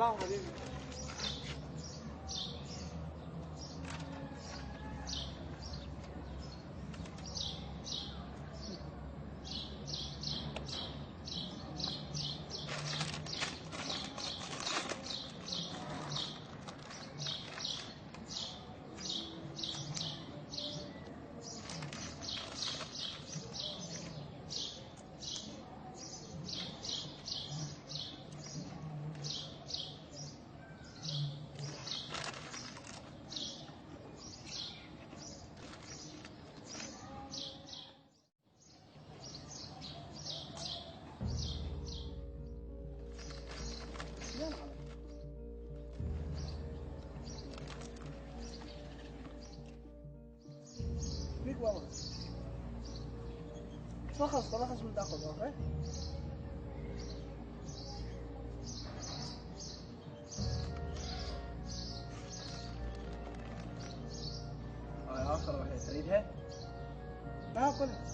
سلام حبيبي. بيك والله. رخص من تاخذ اوكي؟ هاي اخر واحدة تريدها؟ لا اكلها.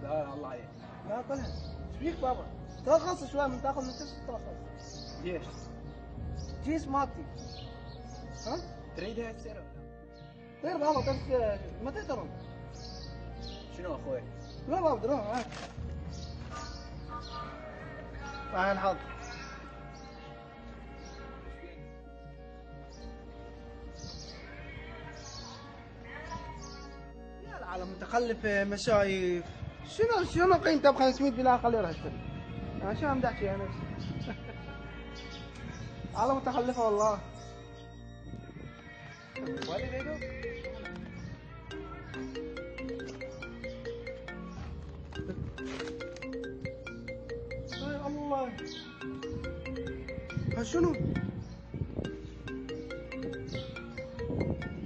لا الله عليك. لا اكلها. ايش بيك بابا؟ ترخص شوي من تاخذ من كسب ترخص. ليش؟ جيس مالتي. ها؟ تريدها تصير؟ طير بابا بس متى ترون؟ شنو اخوي؟ لا بابا درون معاك. معايا الحظ. يا العالم متخلف مشايف. شنو قيمته ب 500 دينار خليه يروح يشتري. انا شو عم احكي يا نفسي. عالم متخلفه والله. وين ريدو؟ يا الله. ها شنو؟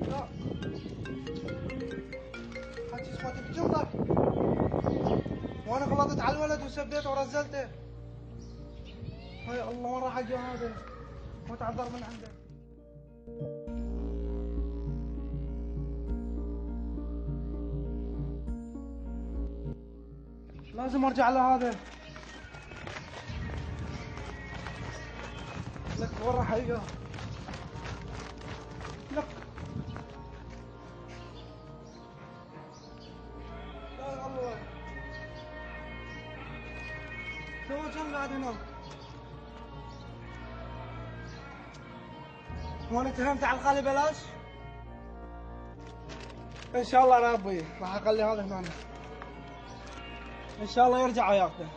لا. حكي اسمه بجملة. وانا غلطت على الولد وسبيته ورزلته. هاي الله وين راح اجي هذا؟ وتعذر من عنده. لازم ارجع لهذا. لك وين راح اجي؟ لك. لا يا الله. تو كم قاعد هنا؟ وانا تهمت على الخالي بلاش؟ ان شاء الله ربي راح اخلي هذا هنا. ان شاء الله يرجع وياخذه.